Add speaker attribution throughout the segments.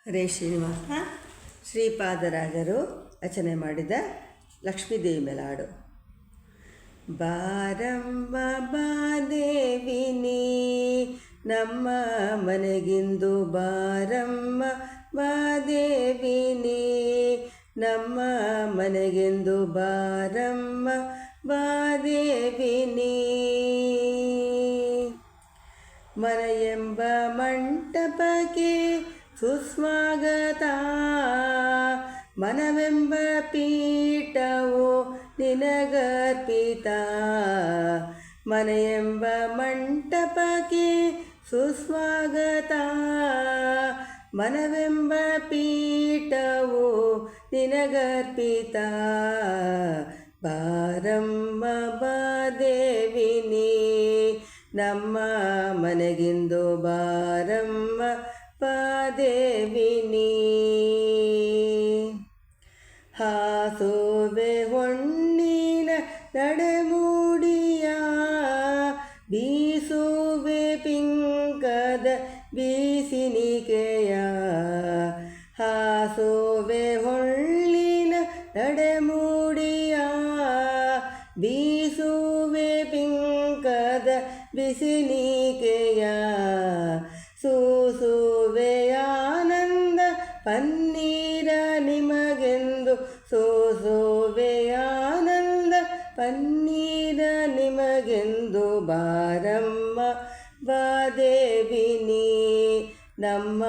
Speaker 1: ಹರೇ ಶ್ರೀನಿವಾಸ. ಶ್ರೀಪಾದರಾಜರು ರಚನೆ ಮಾಡಿದ ಲಕ್ಷ್ಮೀದೇವಿ ಮೇಲಾಡು. ಬಾರಮ್ಮ ಬಾದೇವಿನಿ ನಮ್ಮ ಮನೆಗಿಂದು, ಬಾರಮ್ಮ ಬಾದೇವಿನಿ ನಮ್ಮ ಮನೆಗೆಂದು, ಬಾರಮ್ಮ ಬಾದೇವಿನಿ. ಮನೆಯೆಂಬ ಮಂಟಪಕ್ಕೆ ಸುಸ್ವಾಗತ, ಮನವೆಂಬ ಪೀಠವು ನಿನಗರ್ಪಿತ. ಮನೆಯೆಂಬ ಮಂಟಪಕ್ಕೆ ಸುಸ್ವಾಗತ, ಮನವೆಂಬ ಪೀಠವು ನಿನಗರ್ಪಿತ. ಬಾರಮ್ಮ ಬಾದೇವಿನಿ ನಮ್ಮ ಮನೆಗಿಂದು, ಬಾರಮ್ಮ ಬಾದೇವಿನಿ. ಹಾಸುವೆ ಹೊನ್ನಿನ ನಡೆಮೂಡಿಯ, ಬೀಸುವೆ ಪಿಂಕದ ಬೀಸಿನಿಕೆಯ. ಹಾಸುವೆ ಹೊನ್ನಿನ ನಡೆಮೂಡಿಯ, ಬೀಸುವೆ ಪಿಂಕದ ಬಿಸಿನಿಕೆಯ. ಸೂಸುವೆ ಆನಂದ ಪನ್ನೀರ ನಿಮಗೆಂದು, ಸೂಸುವೆ ಆನಂದ ಪನ್ನೀರ ನಿಮಗೆಂದು. ಬಾರಮ್ಮ ಬಾದೇವಿನಿ ನಮ್ಮ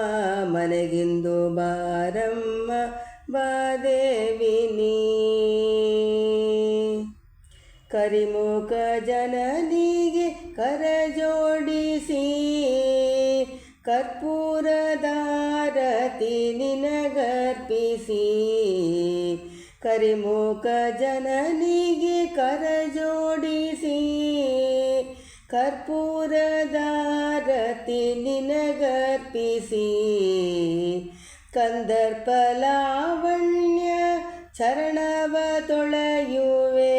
Speaker 1: ಮನೆಗಿಂದು, ಬಾರಮ್ಮ ಬಾದೇವಿನಿ. ಕರಿಮುಖ ಜನನಿಗೆ ಕರಜೋಡಿಸಿ, ಕರ್ಪೂರದಾರತಿ ನಿನಗರ್ಪಿಸಿ. ಕರಿಮುಖ ಜನನಿಗೆ ಕರಜೋಡಿಸಿ, ಕರ್ಪೂರದಾರತಿ ನಿನಗರ್ಪಿಸಿ. ಕಂದರ್ಪ ಲಾವಣ್ಯ ಚರಣವ ತೊಳೆಯುವೆ,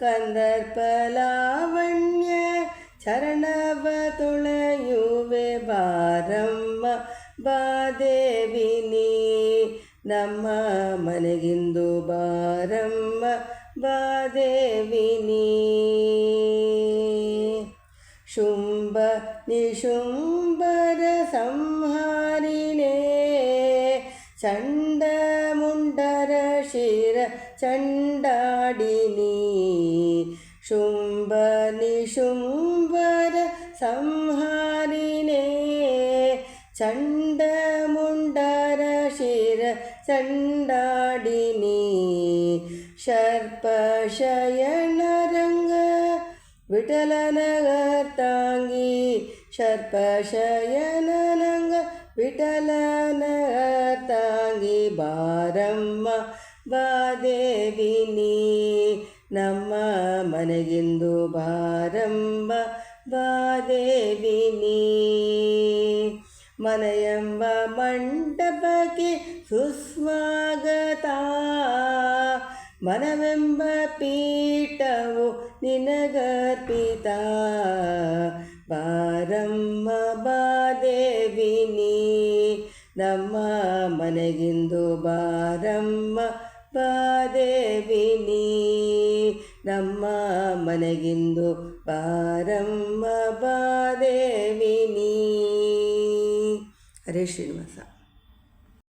Speaker 1: ಕಂದರ್ಪ ಲಾವಣ್ಯ ಚರಣವ ತೊಳೆಯುವೆ. ಬಾರಮ್ಮ ಬಾದೇವಿನಿ ನಮ್ಮ ಮನೆಗಿಂದು, ಬಾರಮ್ಮ ಬಾದೇವಿನಿ. ಶುಂಭ ನಿಶುಂಭರ ಸಂಹಾರಿಣೆ, ಚಂಡ ಮುಂಡರ ಶಿರ ಚಂಡಾಡಿನಿ. ಶುಂಭ ನಿಶುಂಭರ ಸಂಹಾರಿಣೆ, ಚಂಡ ಮುಂಡರ ಶಿರ ಚಂಡಾಡಿನಿ. ಶರ್ಪ ಶಯನ ರಂಗ ವಿಠಲನ ಅರ್ತಾಂಗಿ, ಶರ್ಪ ಶಯನ ರಂಗ ವಿಠಲನ ಅರ್ತಾಂಗಿ. ಬಾರಮ್ಮ ಬಾದೇವಿನಿ ನಮ್ಮ ಮನೆಗಿಂದು, ಬಾರಮ್ಮ ಬಾದೇವಿನಿ. ಮನೆಯೆಂಬ ಮಂಟಪಕ್ಕೆ ಸುಸ್ವಾಗತ, ಮನವೆಂಬ ಪೀಠವು ನಿನಗರ್ಪಿತ. ಬಾರಮ್ಮ ಬಾದೇವಿನಿ ನಮ್ಮ ಮನೆಗಿಂದು, ಬಾರಮ್ಮ ಬಾದೇವಿನಿ ನಮ್ಮ ಮನೆಗಿಂದು, ಬಾರಮ್ಮ ಬಾದೇವಿನಿ. ಹರೇ ಶ್ರೀನಿವಾಸ.